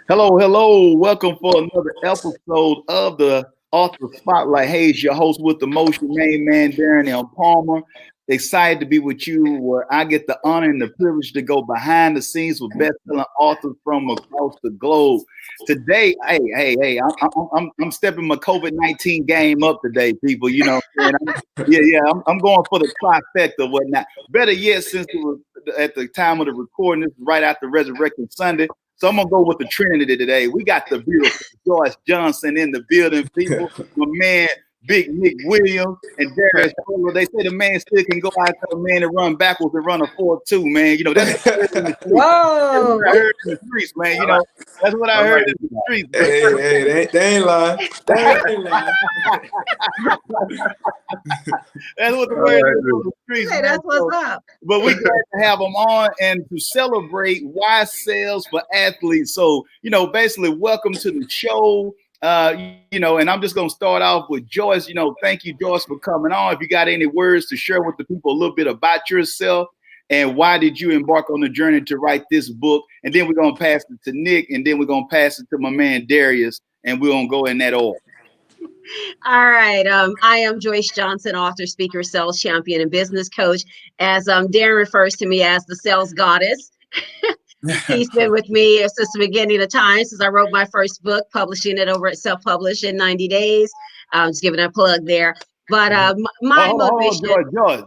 Hello, hello. Welcome for another episode of the Author Spotlight. Hey, it's your host with the most, your main man, Darren L. Palmer. Excited to be with you where I get the honor and the privilege to go behind the scenes with best-selling authors from across the globe. Today, I'm stepping my COVID-19 game up today, people. You know, and I'm going for the trifecta, whatnot. Better yet, since it was at the time of the recording, this is right after Resurrection Sunday. So I'm gonna go with the Trinity today. We got the beautiful Joyce Johnson in the building, people. My man, Big Nick Williams and Darius. Butler. They say the man still can go out to the man and run backwards and run a 4-2, man. You know, that's what I heard in the streets. Whoa! That's what I heard in the streets, man. You know, that's what I heard in the streets. Hey, they ain't lying. They ain't lying. That's what the word is on the streets. Hey, man. that's what's up. But we're glad to have them on and to celebrate why sales for athletes. So, basically, welcome to the show. And I'm just going to start off with Joyce. Thank you, Joyce, for coming on. If you got any words to share with the people a little bit about yourself and why did you embark on the journey to write this book? And then we're going to pass it to Nick, and then we're going to pass it to my man, Darius, and we're going to go in that order. All right. I am Joyce Johnson, author, speaker, sales champion, and business coach. As Darren refers to me as the sales goddess. He's been with me since the beginning of time, since I wrote my first book, publishing it over at Self-Publish in 90 days. Just giving a plug there. But my motivation.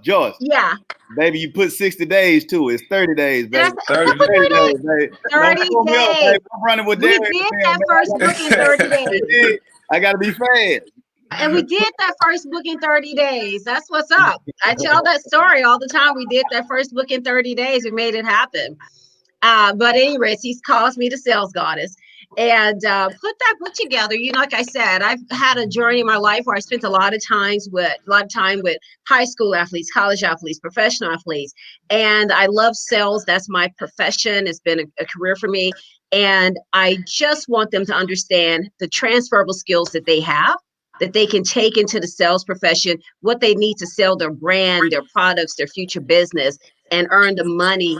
Joyce. Yeah. Baby, you put 60 days to it. It's 30 days, baby. 30 days. Baby. 30 days. I'm running with We Darren, did man, that first book in 30 days. I got to be fast. And we did that first book in 30 days. That's what's up. I tell that story all the time. We did that first book in 30 days. We made it happen. But anyways, he's calls me the sales goddess. And put that book together. Like I said, I've had a journey in my life where I spent a lot of time with high school athletes, college athletes, professional athletes. And I love sales. That's my profession. It's been a career for me. And I just want them to understand the transferable skills that they have, that they can take into the sales profession, what they need to sell their brand, their products, their future business, and earn the money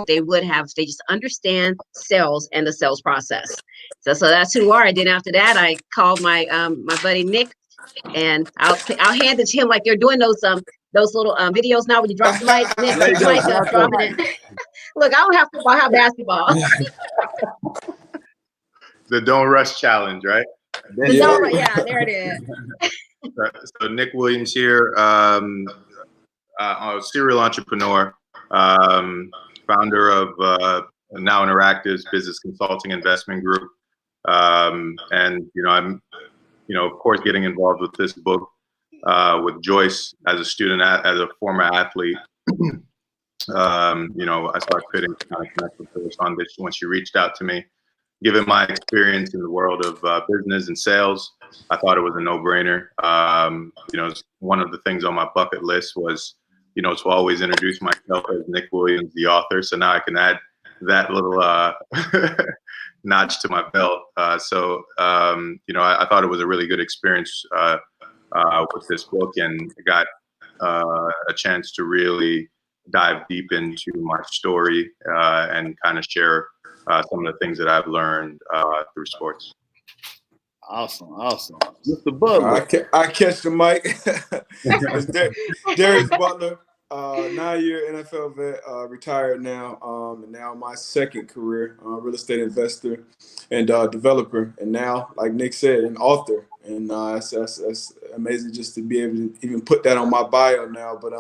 they would have if they just understand sales and the sales process. So that's who we are. And then after that, I called my my buddy Nick, and I'll hand it to him like they're doing those little videos now when you drop the mic. Nick, pick the mic up, drop it in. Look, I don't have football, I have basketball. The Don't Rush Challenge, right? Yeah, there it is. So Nick Williams here, a serial entrepreneur, founder of Now Interactive's business consulting investment group, and I'm, of course, getting involved with this book with Joyce as a student, as a former athlete. I started creating kind of connect with her on this when she reached out to me. Given my experience in the world of business and sales, I thought it was a no-brainer. One of the things on my bucket list was, to always introduce myself as Nick Williams, the author. So now I can add that little notch to my belt. I thought it was a really good experience with this book, and I got a chance to really dive deep into my story and kind of share some of the things that I've learned through sports. Awesome. Mr. Butler. I catch the mic. Darius Butler, 9-year NFL vet, retired now, and now my second career, real estate investor and developer, and now, like Nick said, an author. And that's amazing just to be able to even put that on my bio now. But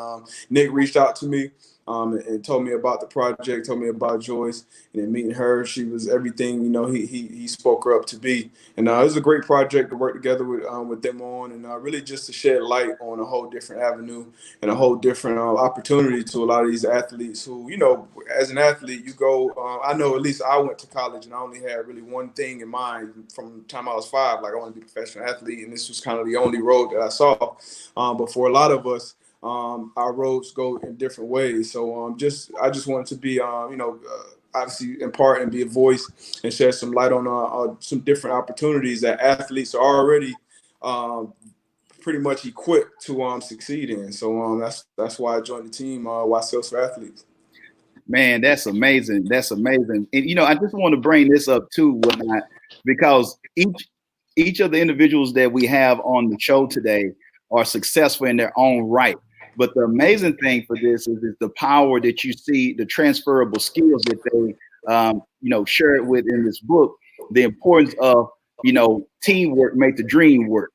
Nick reached out to me and told me about the project, told me about Joyce, and then meeting her, she was everything he spoke her up to be. And it was a great project to work together with them on, and really just to shed light on a whole different avenue and a whole different opportunity to a lot of these athletes who, as an athlete, you go. I know at least I went to college and I only had really one thing in mind from the time I was 5, like I want to be a professional athlete, and this was kind of the only road that I saw. But for a lot of us, our roads go in different ways. So I just wanted to be, obviously impart and be a voice and shed some light on some different opportunities that athletes are already pretty much equipped to succeed in. So that's why I joined the team, Why Sales for Athletes. Man, that's amazing. That's amazing. And I just want to bring this up too, whatnot, because each of the individuals that we have on the show today are successful in their own right. But the amazing thing for this is the power that you see, the transferable skills that they share it with in this book, the importance of teamwork make the dream work,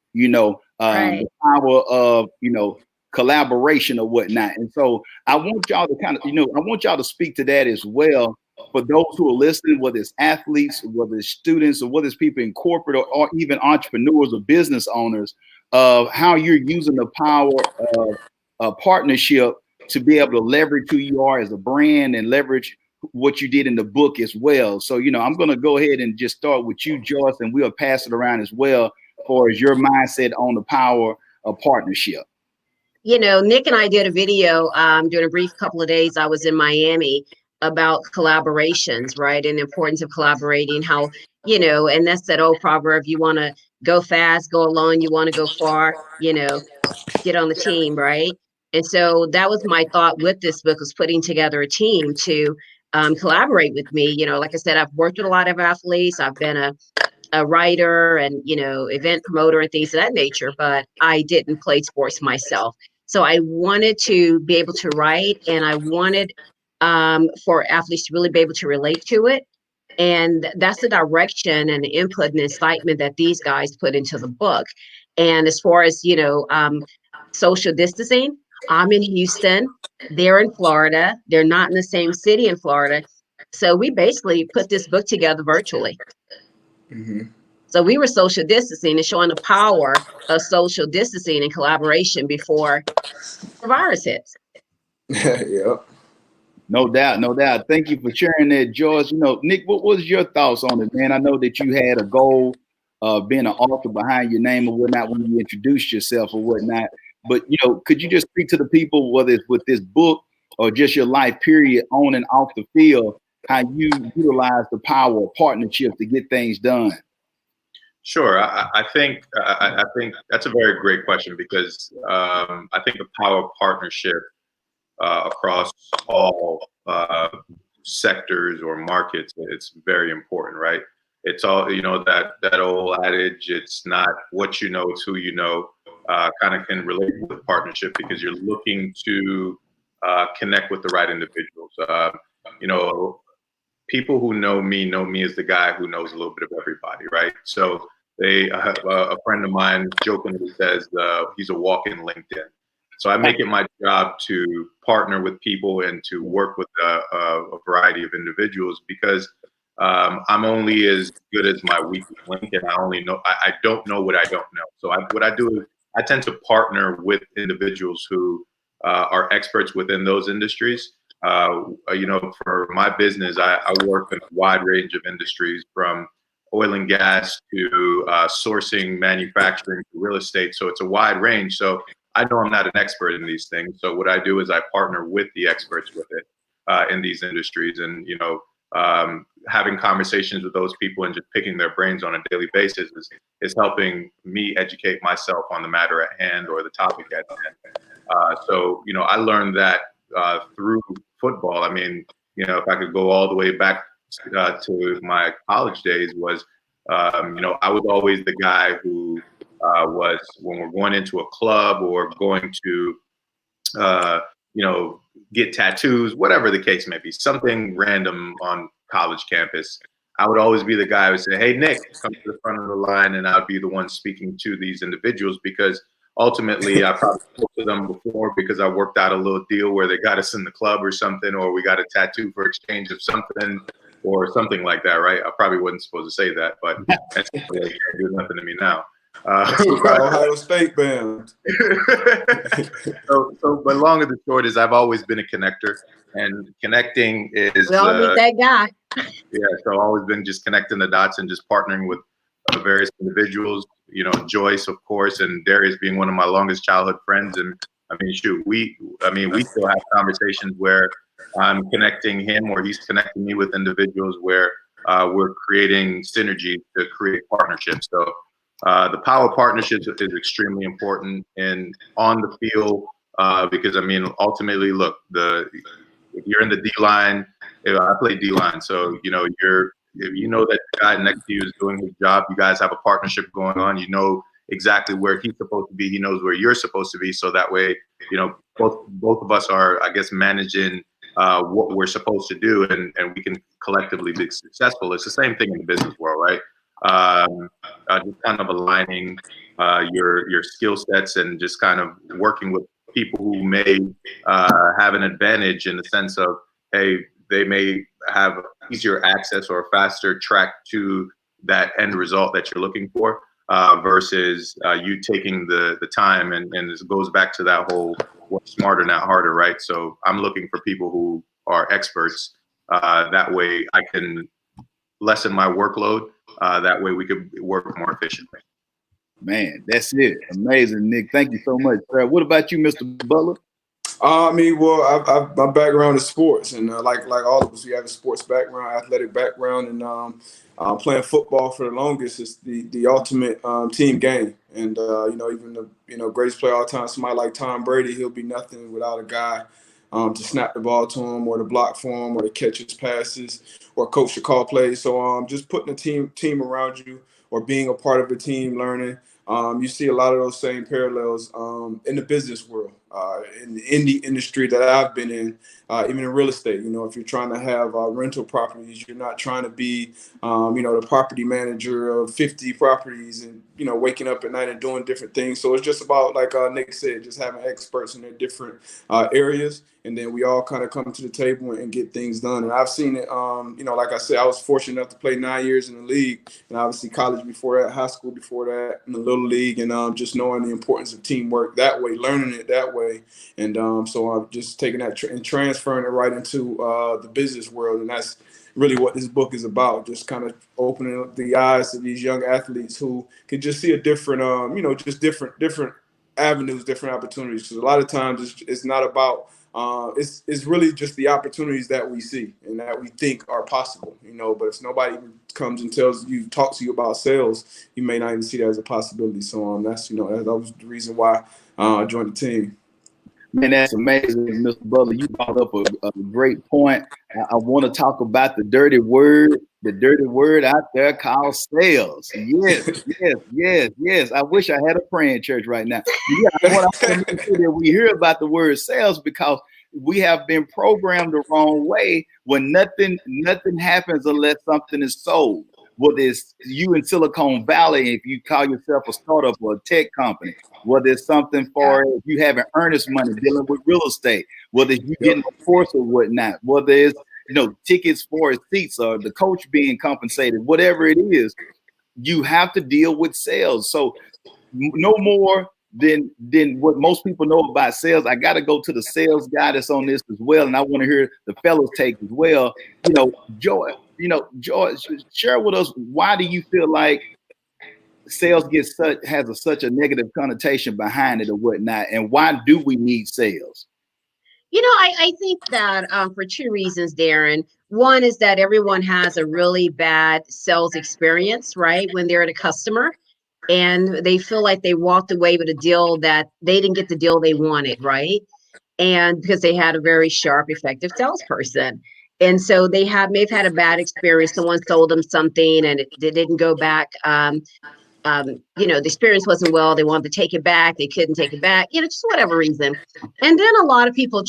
Right. the power of collaboration or whatnot. And so I want y'all to I want y'all to speak to that as well for those who are listening, whether it's athletes, whether it's students, or whether it's people in corporate or even entrepreneurs or business owners, of how you're using the power of a partnership to be able to leverage who you are as a brand and leverage what you did in the book as well. So, I'm going to go ahead and just start with you, Joyce, and we'll pass it around as well as your mindset on the power of partnership. Nick and I did a video during a brief couple of days. I was in Miami about collaborations, right? And the importance of collaborating, how, and that's that old proverb, you want to go fast, go alone, you want to go far, get on the team, right? And so that was my thought with this book, was putting together a team to collaborate with me. Like I said, I've worked with a lot of athletes. I've been a writer and, event promoter and things of that nature, but I didn't play sports myself. So I wanted to be able to write, and I wanted for athletes to really be able to relate to it. And that's the direction and the input and excitement that these guys put into the book. And as far as, social distancing, I'm in Houston, they're in Florida, they're not in the same city in Florida. So we basically put this book together virtually. Mm-hmm. So we were social distancing and showing the power of social distancing and collaboration before the virus hits. Yep. No doubt, no doubt. Thank you for sharing that, Joyce. Nick, what was your thoughts on it, man? I know that you had a goal of being an author behind your name or whatnot when you introduced yourself or whatnot. But, could you just speak to the people, whether it's with this book or just your life period on and off the field, how you utilize the power of partnership to get things done? Sure. I think that's a very great question, because I think the power of partnership across all sectors or markets, it's very important, right? It's all, that old adage, it's not what you know, it's who you know, kind of can relate with partnership, because you're looking to connect with the right individuals. People who know me as the guy who knows a little bit of everybody, right? So a friend of mine jokingly says he's a walk-in LinkedIn. So I make it my job to partner with people and to work with a variety of individuals, because I'm only as good as my weakest link, and I don't know what I don't know. So what I do is I tend to partner with individuals who are experts within those industries. For my business, I work in a wide range of industries, from oil and gas to sourcing, manufacturing, to real estate. So it's a wide range. So I know I'm not an expert in these things. So what I do is I partner with the experts with it in these industries, and having conversations with those people and just picking their brains on a daily basis is helping me educate myself on the matter at hand or the topic at hand. So I learned that through football. I mean, if I could go all the way back to my college days, was I was always the guy who was, when we're going into a club or going to get tattoos, whatever the case may be, something random on college campus, I would always be the guy who would say, "Hey, Nick, come to the front of the line," and I'd be the one speaking to these individuals, because ultimately I probably spoke to them before because I worked out a little deal where they got us in the club or something, or we got a tattoo for exchange of something or something like that, right? I probably wasn't supposed to say that, but that's can't do nothing to me now. Ohio State bound. But long and the short is, I've always been a connector, and connecting is We all meet that guy. Yeah, so I've always been just connecting the dots and just partnering with various individuals. Joyce, of course, and Darius being one of my longest childhood friends. And I mean, shoot, we still have conversations where I'm connecting him or he's connecting me with individuals where we're creating synergy to create partnerships. So the power of partnerships is extremely important and on the field, because I mean, ultimately, look, if you're in the D line, I play D line, so if you know that the guy next to you is doing his job, you guys have a partnership going on. You know exactly where he's supposed to be. He knows where you're supposed to be. So that way, both of us are, I guess, managing what we're supposed to do, and we can collectively be successful. It's the same thing in the business world, right? Just kind of aligning your skill sets and just kind of working with people who may have an advantage in the sense of, hey, they may have easier access or a faster track to that end result that you're looking for, versus you taking the time, and it goes back to that whole work smarter, not harder, right? So I'm looking for people who are experts. That way I can lessen my workload. That way we could work more efficiently. Man, that's it. Amazing, Nick. Thank you so much, sir. What about you, Mr. Butler? My background is sports, and like all of us, we have a sports background, athletic background, and playing football for the longest is the ultimate team game. And even the greatest player of all time, somebody like Tom Brady, he'll be nothing without a guy to snap the ball to him, or to block for him, or to catch his passes, or coach to call plays. So just putting a team around you, or being a part of a team, learning. You see a lot of those same parallels in the business world, in the indie industry that I've been in, even in real estate. If you're trying to have rental properties, you're not trying to be, the property manager of 50 properties and, waking up at night and doing different things. So it's just about, like Nick said, just having experts in their different areas. And then we all kind of come to the table and get things done. And I've seen it, like I said, I was fortunate enough to play 9 years in the league, and obviously college before that, high school before that, in the little league, and just knowing the importance of teamwork that way, learning it that way. And so I'm just taking that and transferring it right into the business world. And that's really what this book is about, just kind of opening up the eyes of these young athletes who can just see a different, just different avenues, different opportunities. Because a lot of times it's not about, it's really just the opportunities that we see and that we think are possible, but if nobody comes and talks to you about sales, you may not even see that as a possibility. So that's, that was the reason why I joined the team. Man, that's amazing, Mr. Butler. You brought up a great point. I want to talk about the dirty word out there called sales. Yes. I wish I had a praying church right now. Yeah, I want to make sure that we hear about the word sales, because we have been programmed the wrong way when nothing happens unless something is sold. Whether it's you in Silicon Valley, if you call yourself a startup or a tech company, whether it's something for if you having earnest money dealing with real estate, whether you getting a course or whatnot, whether it's tickets for seats or the coach being compensated, whatever it is, you have to deal with sales. So no more than what most people know about sales. I got to go to the sales guy that's on this as well, and I want to hear the fellows take as well. Joyce, share with us, why do you feel like sales has such a negative connotation behind it or whatnot, and why do we need sales? I think that for two reasons, Darren. One is that everyone has a really bad sales experience, right? When they're a customer and they feel like they walked away with a deal that they didn't get the deal they wanted, right? And because they had a very sharp, effective salesperson. And so may have had a bad experience. Someone sold them something and they didn't go back. The experience wasn't well. They wanted to take it back. They couldn't take it back, just whatever reason. And then a lot of people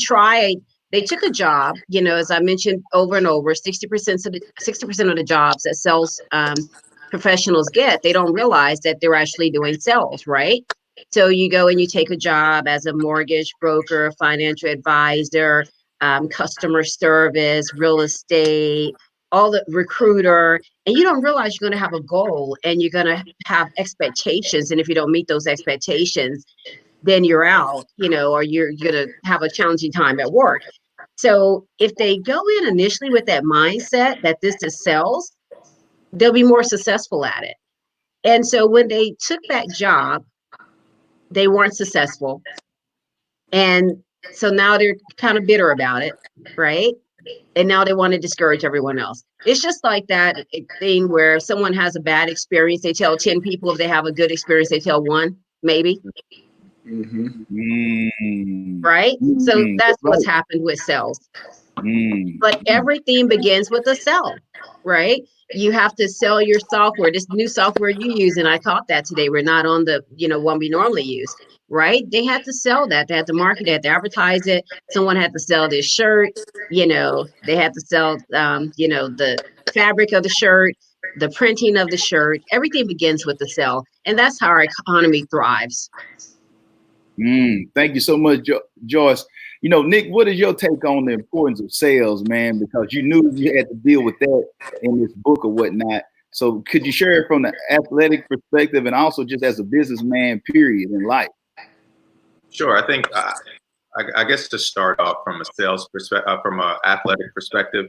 they took a job, as I mentioned over and over, 60% of the jobs that sales professionals get, they don't realize that they're actually doing sales, right? So you go and you take a job as a mortgage broker, financial advisor, customer service, real estate, all the recruiter, and you don't realize you're going to have a goal and you're going to have expectations. And if you don't meet those expectations, then you're out, or you're going to have a challenging time at work. So if they go in initially with that mindset that this is sales, they'll be more successful at it. And so when they took that job, they weren't successful. And so now they're kind of bitter about it, right? And now they want to discourage everyone else. It's just like that thing where if someone has a bad experience, they tell 10 people. If they have a good experience, they tell one, maybe. Mm-hmm. Right? So that's what's happened with sales. But everything begins with a sell, right? You have to sell your software, this new software you use. And I caught that today. We're not on the, one we normally use, right? They had to sell that. They had to market it, to advertise it. Someone had to sell this shirt, they had to sell, the fabric of the shirt, the printing of the shirt. Everything begins with the sell. And that's how our economy thrives. Thank you so much, Joyce. Nick, what is your take on the importance of sales, man? Because you knew you had to deal with that in this book or whatnot. So could you share it from the athletic perspective and also just as a businessman, period, in life? Sure. I think, I guess to start off from a sales perspective, from an athletic perspective,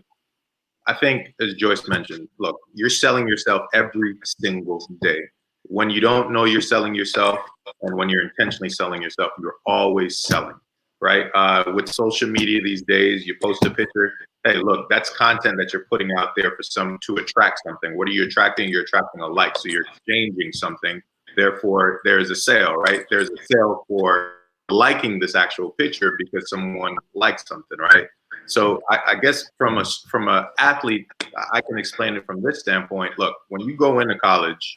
I think, as Joyce mentioned, look, you're selling yourself every single day. When you don't know you're selling yourself and when you're intentionally selling yourself, you're always selling, right? With social media these days, you post a picture. Hey, look, that's content that you're putting out there for to attract something. What are you attracting? You're attracting a like. So you're exchanging something. Therefore, there's a sale, right? There's a sale for liking this actual picture because someone likes something, right? So I guess from a athlete, I can explain it from this standpoint. Look, when you go into college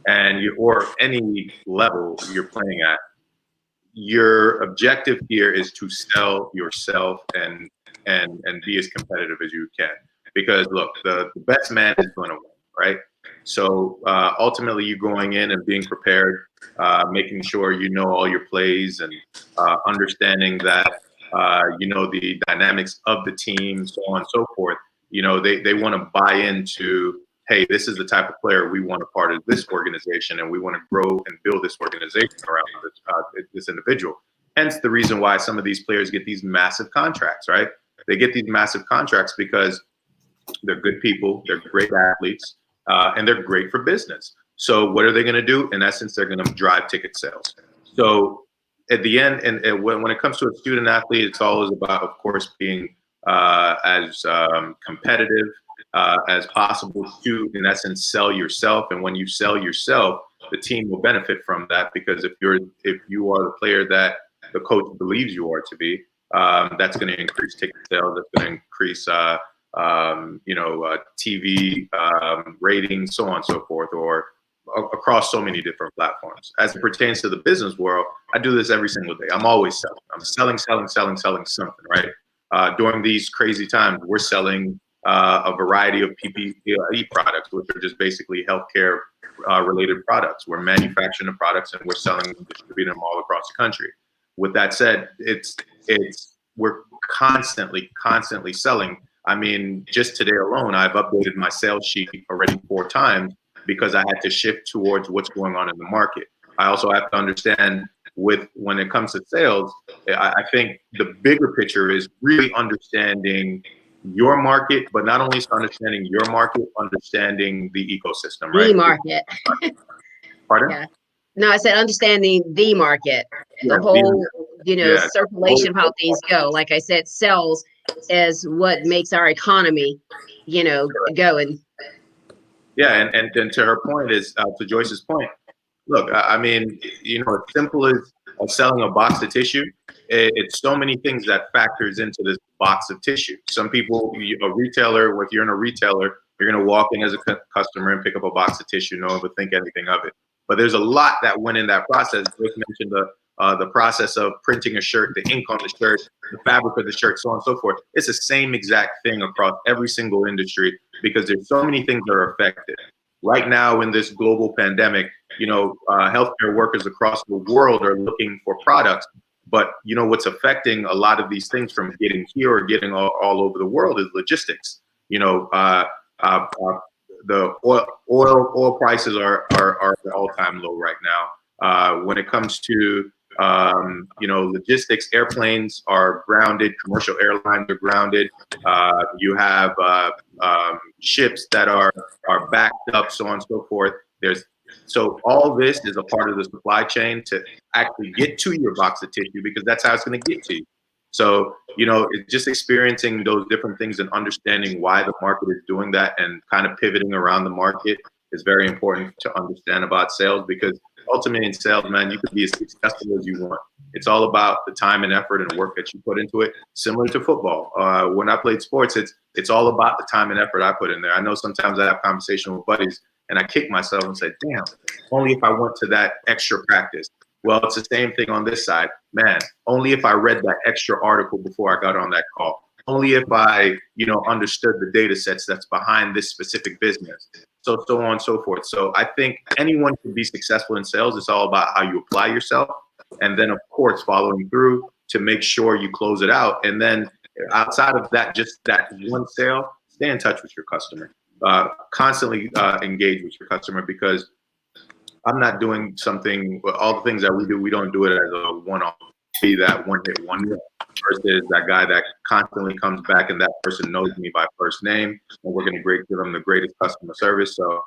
and or any level you're playing at, your objective here is to sell yourself and be as competitive as you can. Because look, the best man is going to win, right? So ultimately, you going in and being prepared, making sure you know all your plays and understanding that the dynamics of the team, so on and so forth. They want to buy into, hey, this is the type of player we want a part of this organization, and we want to grow and build this organization around this individual. Hence the reason why some of these players get these massive contracts, right? They get these massive contracts because they're good people, they're great athletes, and they're great for business. So what are they going to do? In essence, they're going to drive ticket sales. So at the end, and when it comes to a student athlete, it's always about, of course, being as competitive as possible to, in essence, sell yourself. And when you sell yourself, the team will benefit from that, because if you are the player that the coach believes you are to be, that's going to increase ticket sales. That's going to increase TV ratings, so on and so forth, or across so many different platforms. As it pertains to the business world, I do this every single day. I'm always selling. I'm selling something, right? During these crazy times, we're selling a variety of PPE products, which are just basically healthcare related products. We're manufacturing the products and we're selling and distributing them all across the country. With that said, we're constantly selling. I mean, just today alone, I've updated my sales sheet already 4 times because I had to shift towards what's going on in the market. I also have to understand when it comes to sales, I think the bigger picture is really understanding your market, but not only understanding your market, understanding the ecosystem, right? The market. Pardon? Yeah. No, I said understanding the market, the whole, circulation of how things go. Like I said, sales is what makes our economy, going. Yeah, and to her point is, to Joyce's point, look, I mean, as simple as selling a box of tissue, it's so many things that factors into this box of tissue. Some people, a retailer, if you're in a retailer, you're going to walk in as a customer and pick up a box of tissue, no one would think anything of it. But there's a lot that went in that process. Joyce mentioned the process of printing a shirt, the ink on the shirt, the fabric of the shirt, so on and so forth. It's the same exact thing across every single industry, because there's so many things that are affected. Right now in this global pandemic, healthcare workers across the world are looking for products. But what's affecting a lot of these things from getting here or getting all over the world is logistics. The oil prices are at all-time low right now. When it comes to logistics, airplanes are grounded, commercial airlines are grounded. You have ships that are backed up, so on and so forth. So all this is a part of the supply chain to actually get to your box of tissue, because that's how it's going to get to you. So, it's just experiencing those different things and understanding why the market is doing that and kind of pivoting around the market is very important to understand about sales, because ultimately in sales, man, you could be as successful as you want. It's all about the time and effort and work that you put into it. Similar to football. When I played sports, it's all about the time and effort I put in there. I know sometimes I have conversation with buddies and I kick myself and say, damn, only if I went to that extra practice. Well, it's the same thing on this side. Man, only if I read that extra article before I got on that call. Only if I, understood the data sets that's behind this specific business. So on and so forth. So I think anyone can be successful in sales. It's all about how you apply yourself. And then, of course, following through to make sure you close it out. And then outside of that, just that one sale, stay in touch with your customer. Constantly engage with your customer, because I'm not doing something, all the things that we do, we don't do it as a one-off, be that one-hit wonder versus that guy that constantly comes back and that person knows me by first name, and we're going to give them the greatest customer service. So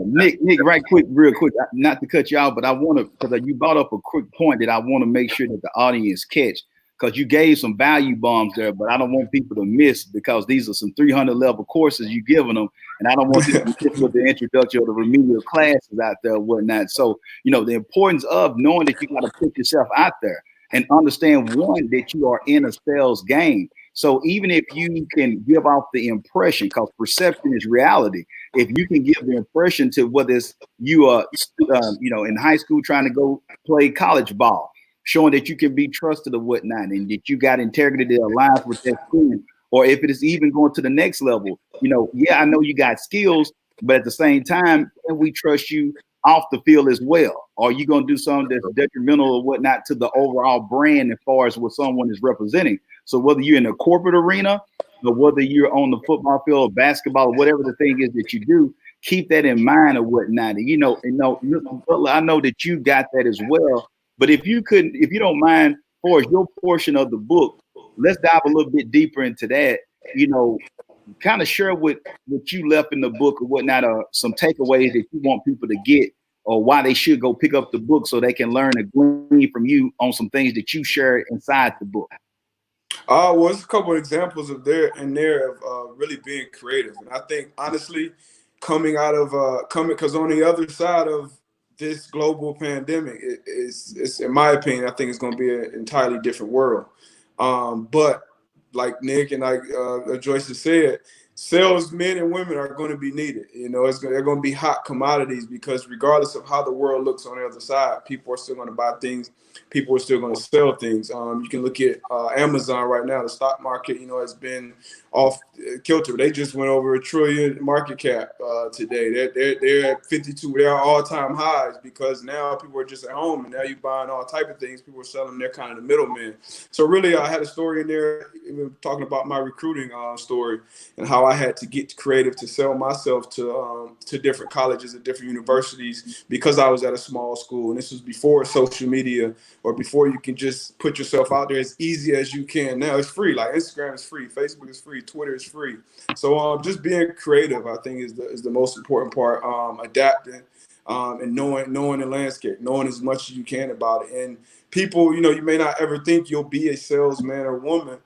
Nick, real quick, not to cut you out, but I want to, because you brought up a quick point that I want to make sure that the audience catch, because you gave some value bombs there, but I don't want people to miss, because these are some 300 level courses you're giving them, and I don't want them to miss with the introduction or the remedial classes out there and whatnot. So, the importance of knowing that you got to put yourself out there and understand, one, that you are in a sales game. So even if you can give off the impression, because perception is reality, if you can give the impression to whether it's you are, in high school trying to go play college ball, showing that you can be trusted or whatnot, and that you got integrity that aligns with that school, or if it is even going to the next level, I know you got skills, but at the same time, can we trust you off the field as well? Or are you going to do something that's detrimental or whatnot to the overall brand as far as what someone is representing? So whether you're in a corporate arena or whether you're on the football field, basketball, or whatever the thing is that you do, keep that in mind or whatnot. And, Butler, I know that you got that as well. But if you don't mind, for your portion of the book, let's dive a little bit deeper into that. Kind of share what you left in the book or whatnot, or some takeaways that you want people to get, or why they should go pick up the book so they can learn and glean from you on some things that you share inside the book. Well, there's a couple of examples of really being creative. And I think, honestly, because on the other side of this global pandemic, it's in my opinion, I think it's going to be an entirely different world. But like Nick and like Joyce has said, salesmen and women are going to be needed. They're going to be hot commodities, because regardless of how the world looks on the other side, people are still going to buy things. People are still going to sell things. You can look at Amazon right now. The stock market, has been off kilter. They just went over $1 trillion market cap today. They're at 52. They're all-time highs, because now people are just at home, and now you're buying all type of things. People are selling. They're kind of the middlemen. So really, I had a story in there even talking about my recruiting story and how I had to get creative to sell myself to different colleges and different universities, because I was at a small school, and this was before social media, or before you can just put yourself out there as easy as you can. Now it's free. Like Instagram is free, Facebook is free, Twitter is free. So just being creative, I think, is the most important part. Adapting and knowing the landscape, knowing as much as you can about it. And people, you may not ever think you'll be a salesman or woman.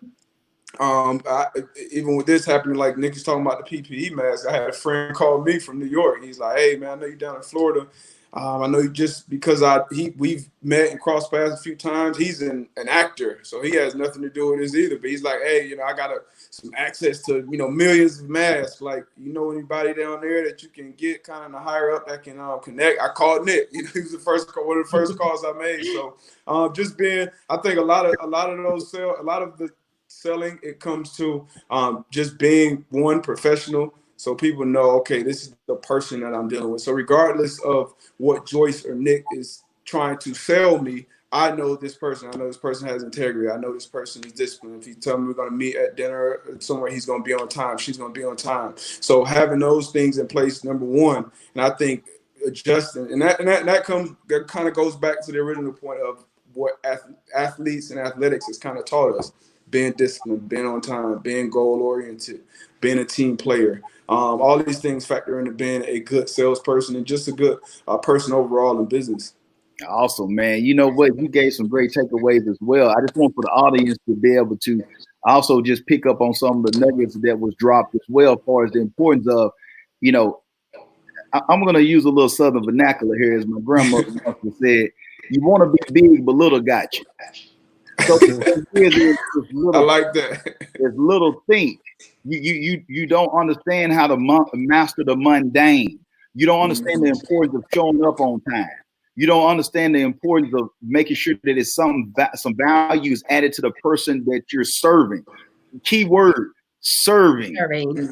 Even with this happening, like Nick is talking about the PPE mask, I had a friend call me from New York. He's like, "Hey man, I know you're down in Florida. I know you just because we've met and crossed paths a few times. He's an actor, so he has nothing to do with this either. But he's like, hey, I got some access to millions of masks. Like, anybody down there that you can get kind of higher up that can connect? I called Nick. He was one of the first calls I made. So I think a lot of the selling, it comes to just being one professional. So people know, okay, this is the person that I'm dealing with. So regardless of what Joyce or Nick is trying to sell me, I know this person. I know this person has integrity. I know this person is disciplined. If he tells me we're going to meet at dinner somewhere, he's going to be on time. She's going to be on time. So having those things in place, number one, and I think adjusting, and that kind of goes back to the original point of what athletes and athletics has kind of taught us: being disciplined, being on time, being goal-oriented, being a team player. All these things factor into being a good salesperson and just a good person overall in business. Awesome, man. You know what? You gave some great takeaways as well. I just want for the audience to be able to also just pick up on some of the nuggets that was dropped as well, as far as the importance of, I'm going to use a little Southern vernacular here, as my grandmother said. You want to be big, but little got you. So I like that. It's little things. You don't understand how to master the mundane. You don't understand the importance of showing up on time. You don't understand the importance of making sure that it's some value is added to the person that you're serving. Key word, serving.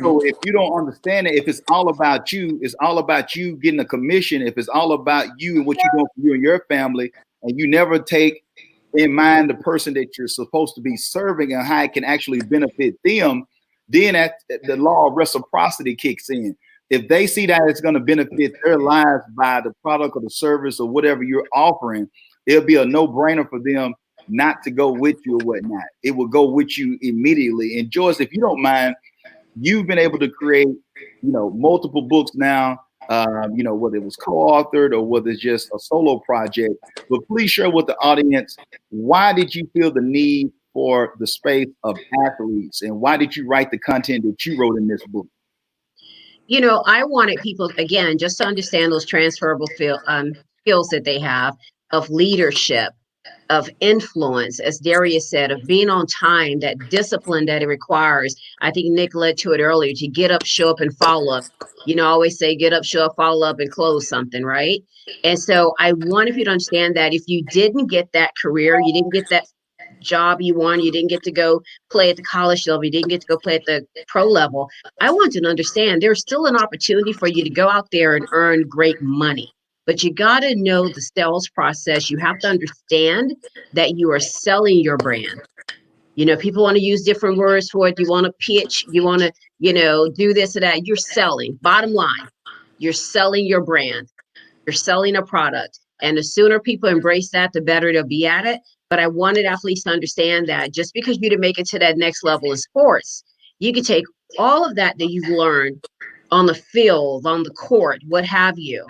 So if you don't understand it, if it's all about you, it's all about you getting a commission. If it's all about you and what you're doing for you and your family, and you never take in mind the person that you're supposed to be serving and how it can actually benefit them, then the law of reciprocity kicks in. If they see that it's going to benefit their lives by the product or the service or whatever you're offering, it'll be a no-brainer for them not to go with you or whatnot. It will go with you immediately. And Joyce, if you don't mind, you've been able to create, multiple books now, whether it was co-authored or whether it's just a solo project. But please share with the audience, why did you feel the need for the space of athletes, and why did you write the content that you wrote in this book? I wanted people, again, just to understand those transferable skills that they have of leadership, of influence, as Darius said, of being on time, that discipline that it requires. I think Nick led to it earlier, to get up, show up, and follow up. I always say get up, show up, follow up, and close something, right? And so I wanted you to understand that if you didn't get that career, you didn't get that job you want, you didn't get to go play at the college level, you didn't get to go play at the pro level, I want you to understand there's still an opportunity for you to go out there and earn great money. But you got to know the sales process. You have to understand that you are selling your brand. People want to use different words for it. You want to pitch, you want to, do this or that. You're selling. Bottom line, you're selling your brand. You're selling a product. And the sooner people embrace that, the better they'll be at it. But I wanted athletes to understand that just because you didn't make it to that next level of sports, you can take all of that you've learned on the field, on the court, what have you,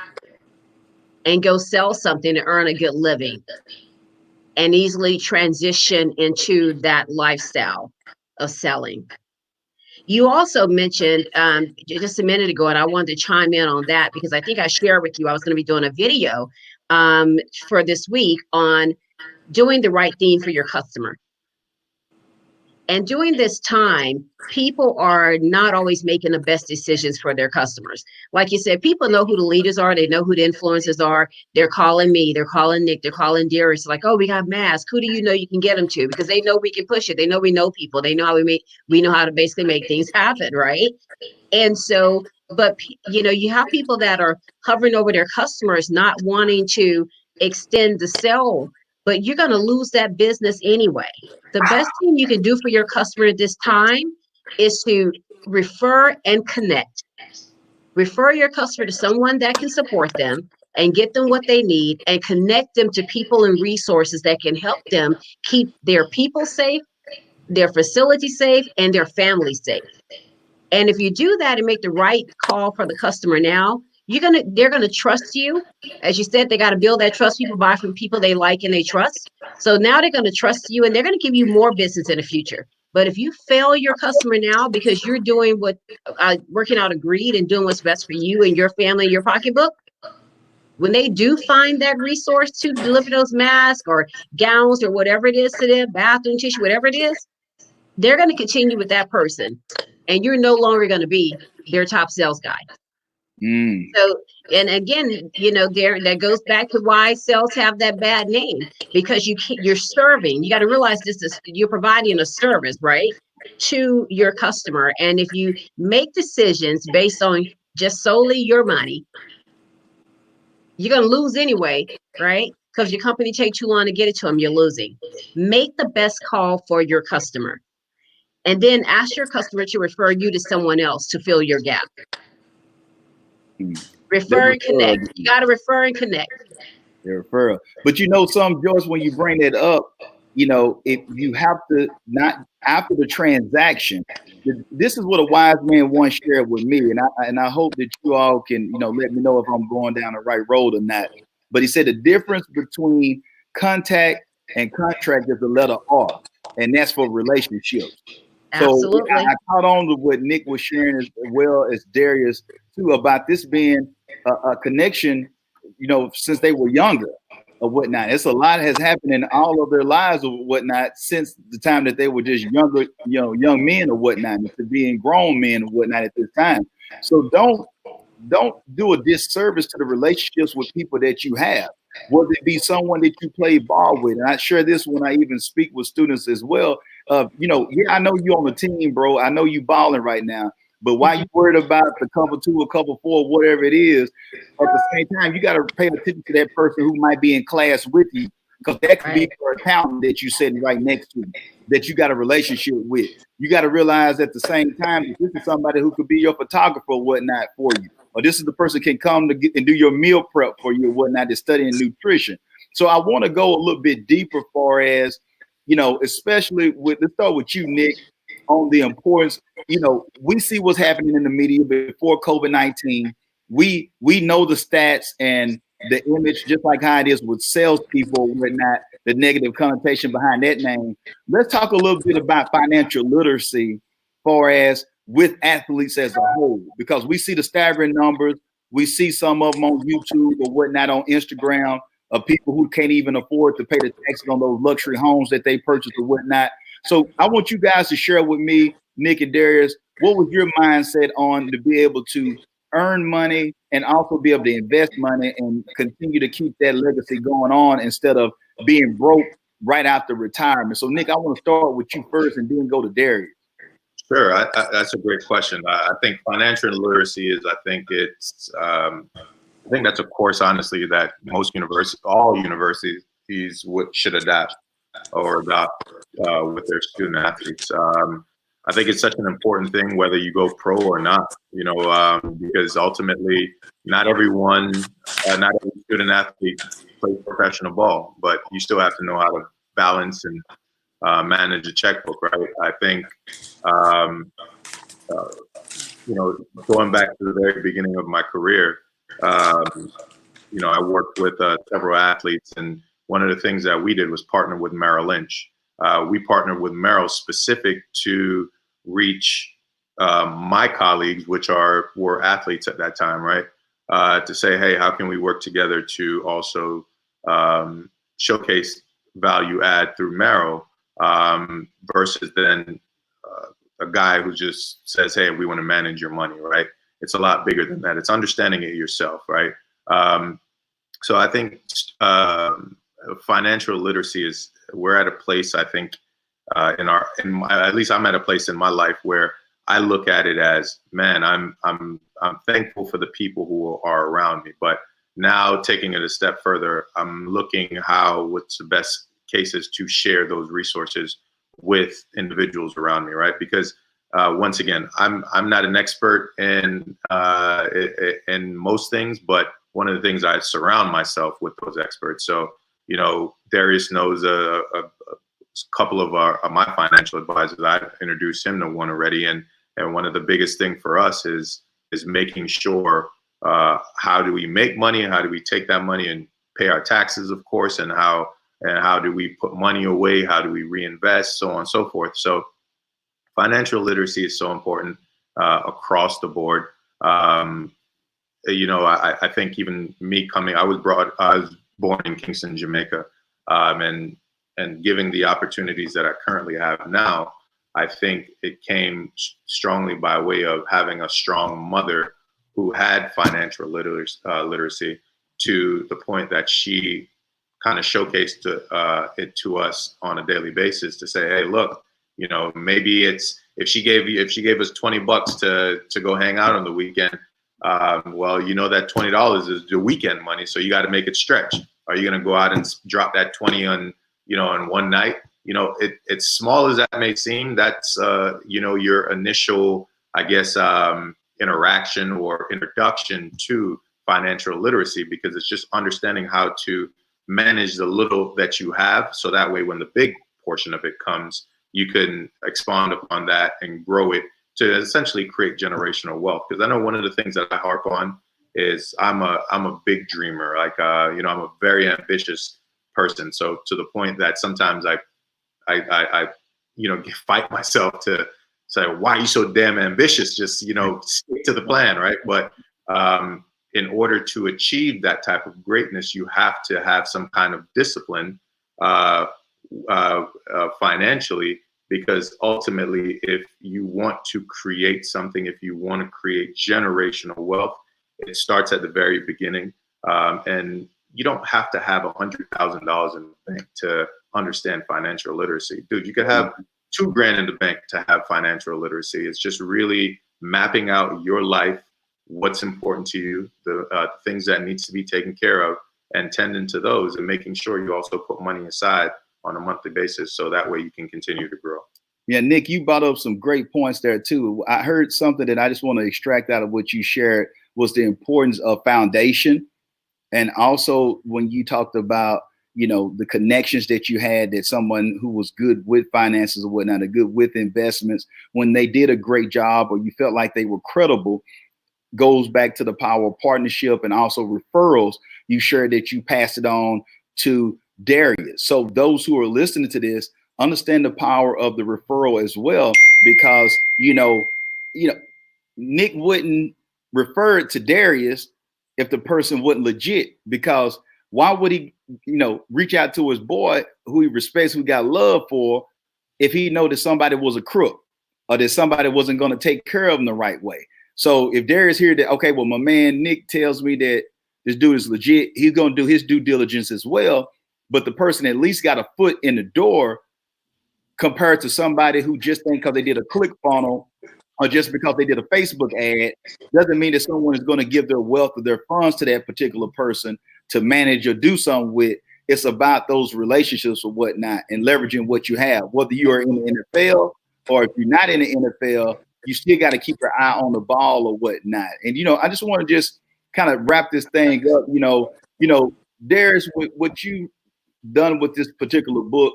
and go sell something to earn a good living and easily transition into that lifestyle of selling. You also mentioned just a minute ago, and I wanted to chime in on that because I think I shared with you, I was going to be doing a video for this week on doing the right thing for your customer. And during this time, people are not always making the best decisions for their customers. Like you said, people know who the leaders are. They know who the influencers are. They're calling me. They're calling Nick. They're calling Darius. Like, oh, we got masks. Who do you know you can get them to? Because they know we can push it. They know we know people. They know how we know how to basically make things happen, right? And so, but, you have people that are hovering over their customers, not wanting to extend the sale, but you're going to lose that business anyway. The best thing you can do for your customer at this time is to refer and connect. Refer your customer to someone that can support them and get them what they need, and connect them to people and resources that can help them keep their people safe, their facility safe, and their family safe. And if you do that and make the right call for the customer now, they're gonna trust you. As you said, they got to build that trust. People buy from people they like and they trust. So now they're gonna trust you, and they're gonna give you more business in the future. But if you fail your customer now because you're doing working out of greed and doing what's best for you and your family and your pocketbook, when they do find that resource to deliver those masks or gowns or whatever it is to them, bathroom tissue, whatever it is, they're going to continue with that person, and you're no longer going to be their top sales guy. So, and again, Darren, that goes back to why sales have that bad name, because you're serving. You got to realize you're providing a service, right, to your customer. And if you make decisions based on just solely your money, you're going to lose anyway, right? Because your company takes too long to get it to them, you're losing. Make the best call for your customer, and then ask your customer to refer you to someone else to fill your gap. Refer and connect. You got to refer and connect. The referral. But some, Joyce, when you bring that up, if you have to, not after the transaction, this is what a wise man once shared with me, and I hope that you all can, let me know if I'm going down the right road or not. But he said the difference between contact and contract is the letter R, and that's for relationships. Absolutely. So I caught on to what Nick was sharing as well as Darius too, about this being a connection, since they were younger. or whatnot. It's a lot has happened in all of their lives or whatnot since the time that they were just younger, young men or whatnot, to being grown men or whatnot at this time. So don't do a disservice to the relationships with people that you have. Whether it be someone that you play ball with, and I share this when I even speak with students as well. Yeah, I know you on the team, bro. I know you balling right now, but why you worried about the cover two or cover four, whatever it is? At the same time, you got to pay attention to that person who might be in class with you, because that could be your accountant that you're sitting right next to, that you got a relationship with. You got to realize at the same time that this is somebody who could be your photographer or whatnot for you. Or this is the person can come to get and do your meal prep for you or whatnot, to studying nutrition. So I want to go a little bit deeper far as, especially let's start with you, Nick, on the importance. We see what's happening in the media before COVID-19. We know the stats and the image, just like how it is with salespeople, whatnot, the negative connotation behind that name. Let's talk a little bit about financial literacy, far as with athletes as a whole, because we see the staggering numbers. We see some of them on YouTube or whatnot, on Instagram, of people who can't even afford to pay the taxes on those luxury homes that they purchased or whatnot. So I want you guys to share with me, Nick and Darius, what was your mindset on to be able to earn money and also be able to invest money and continue to keep that legacy going on instead of being broke right after retirement? So Nick, I want to start with you first and then go to Darius. Sure, that's a great question. I think financial literacy is, I think that's a course, honestly, that all universities should adapt or adopt with their student athletes. I think it's such an important thing, whether you go pro or not, because ultimately not every student athlete plays professional ball, but you still have to know how to balance and manage a checkbook, right? I think, going back to the very beginning of my career, I worked with several athletes, and one of the things that we did was partner with Merrill Lynch. We partnered with Merrill specific to reach my colleagues, which were athletes at that time, right? To say, hey, how can we work together to also showcase value add through Merrill, versus then a guy who just says, hey, we want to manage your money, right? It's a lot bigger than that. It's understanding it yourself, right? So I think financial literacy we're at a place, I think, at least I'm at a place in my life where I look at it as, man, I'm thankful for the people who are around me, but now taking it a step further, I'm looking what's the best cases to share those resources with individuals around me, right? Because once again, I'm not an expert in most things, but one of the things I surround myself with those experts. So, Darius knows a couple of my financial advisors. I've introduced him to one already, and one of the biggest thing for us is making sure how do we make money, and how do we take that money and pay our taxes, of course, and how do we put money away, how do we reinvest, so on and so forth. So financial literacy is so important across the board. I think even me I was born in Kingston, Jamaica, and given the opportunities that I currently have now, I think it came strongly by way of having a strong mother who had financial literacy to the point that she kind of showcased it to us on a daily basis to say, hey, look, maybe it's if she gave us $20 to go hang out on the weekend, well, that $20 is the weekend money, so you got to make it stretch. Are you going to go out and drop that 20 on in one night? It's small as that may seem. That's your initial, I guess, interaction or introduction to financial literacy, because it's just understanding how to manage the little that you have, so that way when the big portion of it comes, you can expand upon that and grow it to essentially create generational wealth. Because I know one of the things that I harp on is I'm a big dreamer. Like I'm a very ambitious person. So to the point that sometimes I fight myself to say, why are you so damn ambitious? Just stick to the plan, right? But in order to achieve that type of greatness, you have to have some kind of discipline financially, because ultimately, if you want to create something, if you want to create generational wealth, it starts at the very beginning. And you don't have to have $100,000 in the bank to understand financial literacy. Dude, you could have $2,000 in the bank to have financial literacy. It's just really mapping out your life, what's important to you, the things that needs to be taken care of, and tending to those, and making sure you also put money aside on a monthly basis, so that way you can continue to grow. Yeah, Nick, you brought up some great points there too. I heard something that I just want to extract out of what you shared was the importance of foundation. And also when you talked about, you know, the connections that you had, that someone who was good with finances or whatnot, or good with investments, when they did a great job or you felt like they were credible, goes back to the power of partnership and also referrals. You shared that you passed it on to Darius. So those who are listening to this, understand the power of the referral as well, because, you know, Nick wouldn't refer it to Darius if the person wasn't legit, because why would he, you know, reach out to his boy who he respects, who got love for, if he know that somebody was a crook or that somebody wasn't going to take care of him the right way? So if Darius here that, okay, well, my man Nick tells me that this dude is legit, he's going to do his due diligence as well. But the person at least got a foot in the door, compared to somebody who just think because they did a click funnel or just because they did a Facebook ad, doesn't mean that someone is going to give their wealth or their funds to that particular person to manage or do something with. It's about those relationships or whatnot and leveraging what you have, whether you are in the NFL or if you're not in the NFL, you still got to keep your eye on the ball or whatnot. And, you know, I just want to just kind of wrap this thing up. You know, Darius, what you done with this particular book,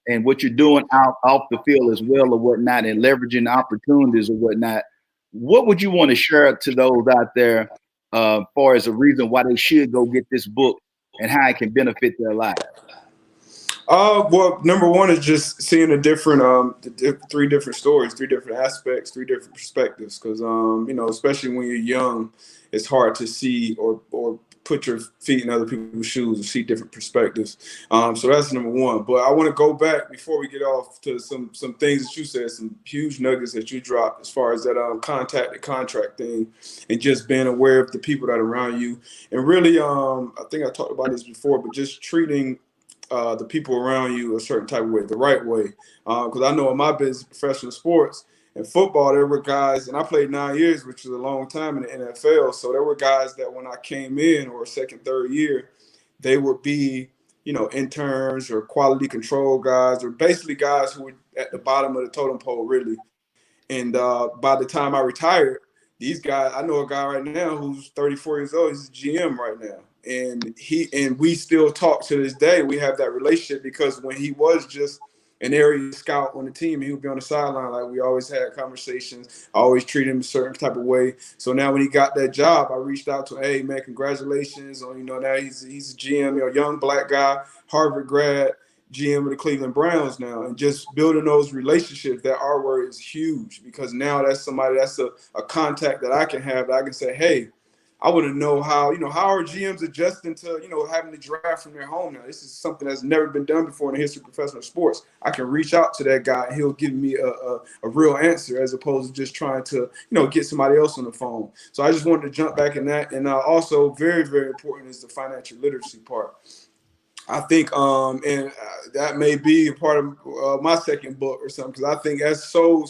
and what you're doing off the field as well or whatnot, and leveraging opportunities or whatnot, what would you want to share to those out there far as a reason why they should go get this book and how it can benefit their lives? Well, number one is just seeing a different, three different stories, three different aspects, three different perspectives. Because, you know, especially when you're young, it's hard to see or put your feet in other people's shoes and see different perspectives. So that's number one. But I want to go back before we get off to some things that you said, some huge nuggets that you dropped as far as that contract thing, and just being aware of the people that are around you. And really, I think I talked about this before, but just treating the people around you a certain type of way, the right way. Because I know in my business, professional sports, in football, there were guys, and I played 9 years, which is a long time in the NFL. So there were guys that when I came in, or second, third year, they would be, you know, interns or quality control guys, or basically guys who were at the bottom of the totem pole, really. And by the time I retired, these guys, I know a guy right now who's 34 years old. He's a GM right now. And we still talk to this day. We have that relationship because when he was just an area scout on the team, he would be on the sideline. Like, we always had conversations. I always treated him a certain type of way. So now when he got that job, I reached out to him, hey man, congratulations on, you know, now he's a GM, you know, young black guy, Harvard grad, GM of the Cleveland Browns now. And just building those relationships, that R word is huge, because now that's somebody, that's a contact that I can have, that I can say, hey, I want to know how, you know, how are GMs adjusting to, you know, having to draft from their home now. This is something that's never been done before in the history of professional sports. I can reach out to that guy and he'll give me a real answer, as opposed to just trying to, you know, get somebody else on the phone. So I just wanted to jump back in that. And also very, very important is the financial literacy part. I think, that may be a part of my second book or something, because I think that's so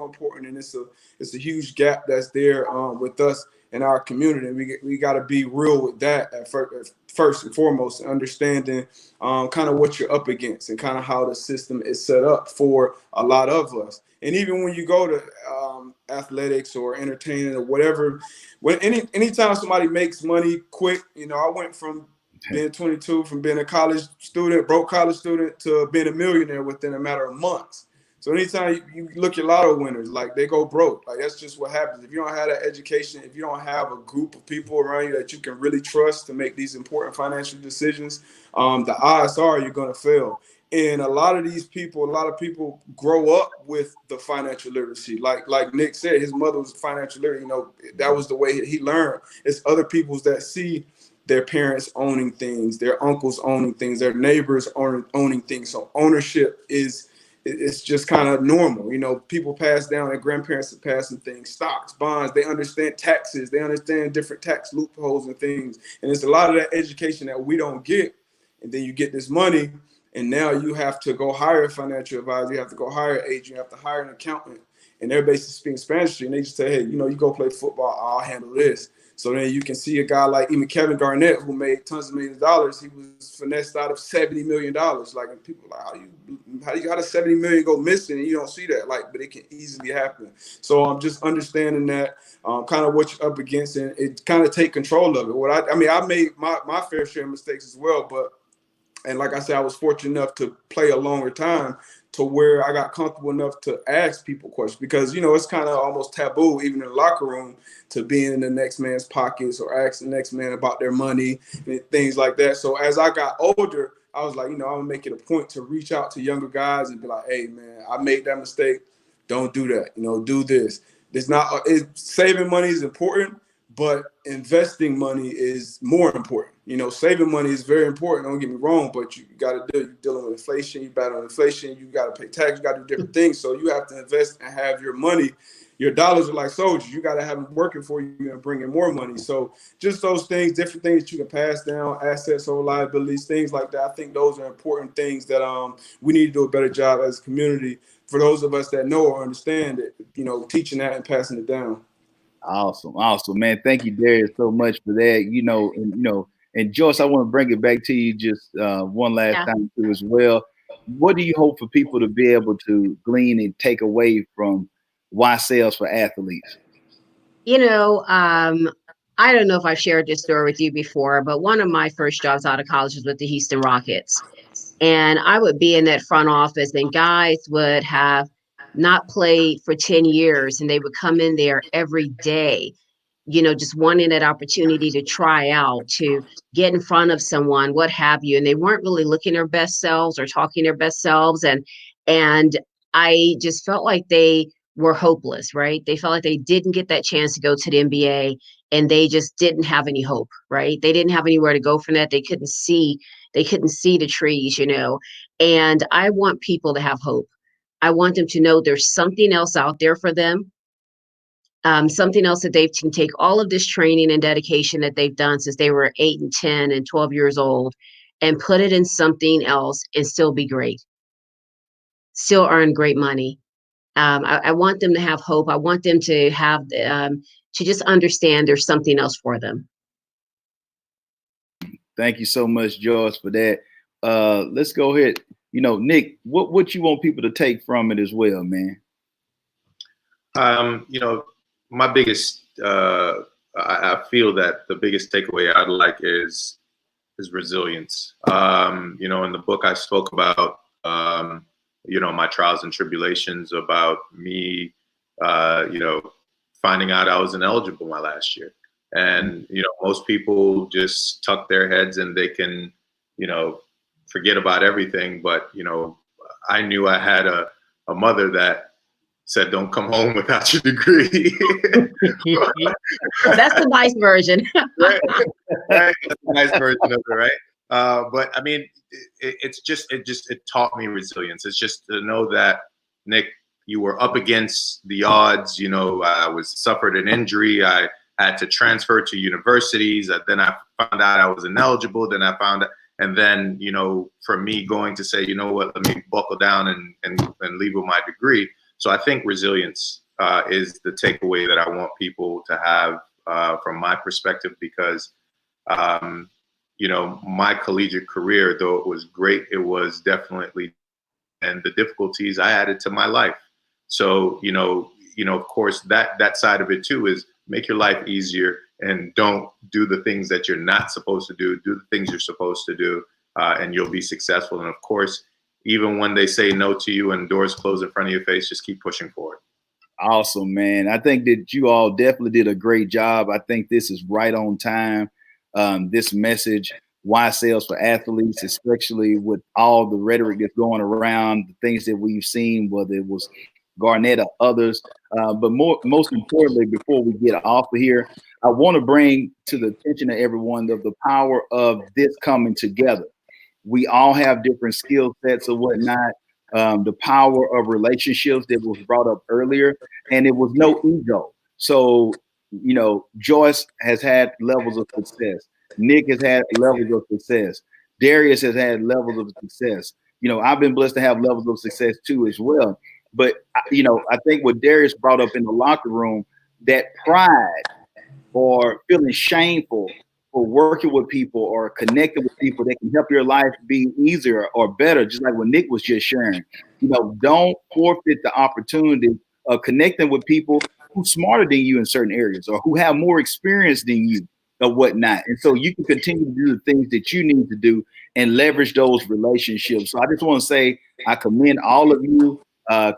important, and it's a huge gap that's there with us in our community. And we got to be real with that at first and foremost, understanding kind of what you're up against and kind of how the system is set up for a lot of us. And even when you go to athletics or entertaining or whatever, anytime somebody makes money quick, you know, I went from being 22, from being a college student, broke college student, to being a millionaire within a matter of months. So anytime you look at lotto winners, like, they go broke. Like, that's just what happens. If you don't have that education, if you don't have a group of people around you that you can really trust to make these important financial decisions, the odds are you're going to fail. And a lot of people grow up with the financial literacy. Like Nick said, his mother was financial literate. You know, that was the way he learned. It's other people's that see their parents owning things, their uncles owning things, their neighbors owning things. So ownership it's just kind of normal. You know, people pass down, their grandparents are passing things, stocks, bonds. They understand taxes. They understand different tax loopholes and things. And it's a lot of that education that we don't get. And then you get this money, and now you have to go hire a financial advisor. You have to go hire an agent. You have to hire an accountant. And they're basically speaking Spanish to you. And they just say, hey, you know, you go play football, I'll handle this. So then you can see a guy like even Kevin Garnett, who made tons of millions of dollars. He was finessed out of $70 million. Like, and people are like, how you got a $70 million go missing and you don't see that? Like, but it can easily happen. So I'm just understanding that kind of what you're up against, and it kind of take control of it. I made my fair share of mistakes as well, and like I said, I was fortunate enough to play a longer time to where I got comfortable enough to ask people questions, because, you know, it's kind of almost taboo, even in the locker room, to be in the next man's pockets or ask the next man about their money and things like that. So as I got older, I was like, you know, I'm gonna make it a point to reach out to younger guys and be like, hey man, I made that mistake. Don't do that. You know, do this. Saving money is important, but investing money is more important. You know, saving money is very important. Don't get me wrong, but you got to you're dealing with inflation. You battle inflation. You got to pay tax. You got to do different things. So you have to invest and have your money. Your dollars are like soldiers. You got to have them working for you and bringing more money. So just those things, different things that you can pass down, assets or liabilities, things like that. I think those are important things that we need to do a better job as a community, for those of us that know or understand it, you know, teaching that and passing it down. Awesome, man. Thank you, Darius, so much for that. And Joyce, I want to bring it back to you just one last time too as well. What do you hope for people to be able to glean and take away from why sales for athletes? You know, I don't know if I've shared this story with you before, but one of my first jobs out of college was with the Houston Rockets. And I would be in that front office, and guys would have not played for 10 years, and they would come in there every day, you know, just wanting that opportunity to try out, to get in front of someone, what have you. And they weren't really looking their best selves or talking their best selves. And I just felt like they were hopeless, right? They felt like they didn't get that chance to go to the NBA, and they just didn't have any hope, right? They didn't have anywhere to go from that. They couldn't see the trees, you know. And I want people to have hope. I want them to know there's something else out there for them. Something else that they can take all of this training and dedication that they've done since they were 8 and 10 and 12 years old, and put it in something else and still be great, still earn great money. I want them to have hope. I want them to have to just understand there's something else for them. Thank you so much, Joyce, for that. Let's go ahead. You know, Nick, what you want people to take from it as well, man? You know, my biggest, I feel that the biggest takeaway I'd like is resilience. You know, in the book I spoke about, you know, my trials and tribulations, about me, you know, finding out I was ineligible my last year. And, you know, most people just tuck their heads and they can, you know, forget about everything. But, you know, I knew I had a mother that said, don't come home without your degree. That's the nice version. Right. That's the nice version of it, right? But I mean, it taught me resilience. It's just to know that, Nick, you were up against the odds. You know, I suffered an injury. I had to transfer to universities. Then I found out I was ineligible. Then I found out, and then, you know, for me going to say, you know what, let me buckle down and leave with my degree. So I think resilience is the takeaway that I want people to have from my perspective, because, you know, my collegiate career, though it was great, it was definitely, and the difficulties I added to my life. So, you know, of course, that side of it too is make your life easier and don't do the things that you're not supposed to do. Do the things you're supposed to do, and you'll be successful. And of course, even when they say no to you and doors close in front of your face, just keep pushing forward. Awesome, man. I think that you all definitely did a great job. I think this is right on time. This message why sales for athletes, especially with all the rhetoric that's going around, the things that we've seen, whether it was Garnett or others. But most importantly, before we get off of here, I want to bring to the attention of everyone of the power of this coming together. We all have different skill sets or whatnot. The power of relationships that was brought up earlier, and it was no ego. So, you know, Joyce has had levels of success. Nick has had levels of success. Darius has had levels of success. You know, I've been blessed to have levels of success too as well. But, you know, I think what Darius brought up in the locker room, that pride or feeling shameful for working with people or connecting with people that can help your life be easier or better, just like what Nick was just sharing. You know, don't forfeit the opportunity of connecting with people who's smarter than you in certain areas or who have more experience than you or whatnot. And so you can continue to do the things that you need to do and leverage those relationships. So I just want to say I commend all of you.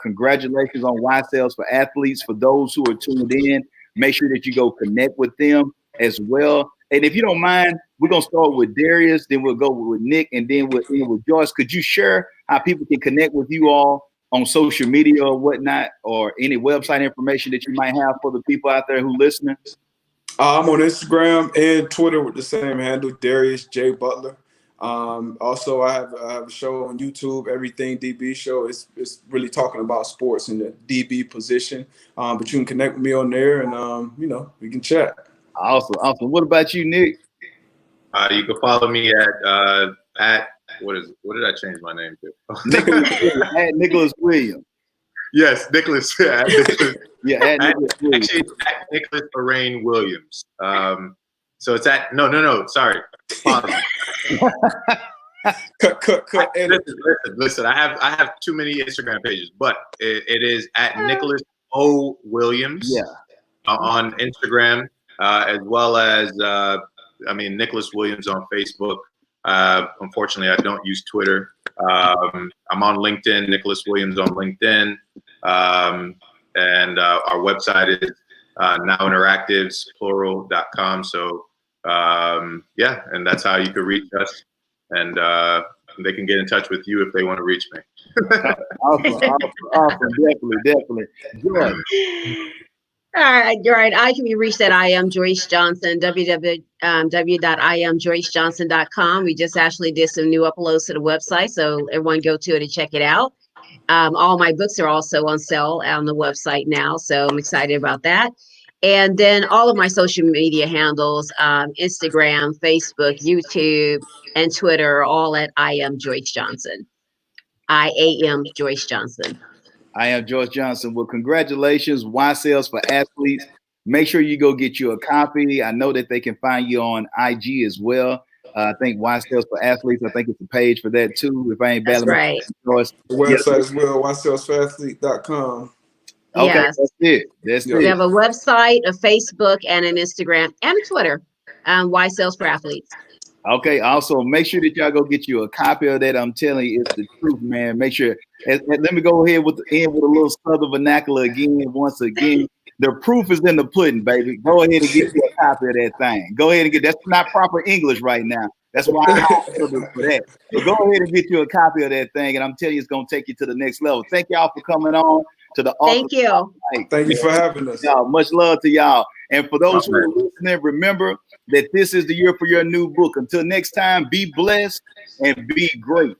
Congratulations on Why Sales for Athletes. For those who are tuned in, make sure that you go connect with them as well. And if you don't mind, we're going to start with Darius, then we'll go with Nick, and then we'll end with Joyce. Could you share how people can connect with you all on social media or whatnot, or any website information that you might have for the people out there who listening? I'm on Instagram and Twitter with the same handle, Darius J. Butler. Also, I have a show on YouTube, Everything DB Show. It's really talking about sports in the DB position. But you can connect with me on there, and you know, we can chat. Awesome. What about you, Nick? You can follow me at what did I change my name to? At Nicholas Williams. Yes, Nicholas. At Nicholas. Yeah, at Nicholas Williams. Actually, at Nicholas Lorraine Williams. So it's at no. Sorry. Cut. Listen. I have too many Instagram pages, but it is at Nicholas O. Williams. Yeah. On Instagram, as well as Nicholas Williams on Facebook. Unfortunately, I don't use Twitter. I'm on LinkedIn, Nicholas Williams on LinkedIn. And our website is nowinteractives.plural.com. So, yeah, and that's how you can reach us. And they can get in touch with you if they want to reach me. Awesome. Definitely. Good. All right. I can be reached at I am Joyce Johnson, www.iamjoycejohnson.com. We just actually did some new uploads to the website, so everyone go to it and check it out. All my books are also on sale on the website now, so I'm excited about that. And then all of my social media handles, Instagram, Facebook, YouTube, and Twitter, are all at I am Joyce Johnson. I-A-M Joyce Johnson. I am Joyce Johnson. Well, congratulations, Why Sales for Athletes. Make sure you go get you a copy. I know that they can find you on IG as well. I think Why Sales for Athletes, I think it's a page for that too. If I ain't bad, that's right. The website as well, whysalesforathlete.com. Okay, yes. That's it. We have a website, a Facebook, and an Instagram, and a Twitter. Why Sales for Athletes. Okay, also make sure that y'all go get you a copy of that. I'm telling you, it's the truth, man. Make sure. Let me go ahead with a little Southern vernacular again. Once again, the proof is in the pudding, baby. Go ahead and get you a copy of that thing. Go ahead and get. That's not proper English right now. That's why I have to do for that. So go ahead and get you a copy of that thing, and I'm telling you, it's gonna take you to the next level. Thank y'all for coming on to the. Thank you. Thank you for having us. Y'all, much love to y'all. And for those who are listening, remember that this is the year for your new book. Until next time, be blessed and be great.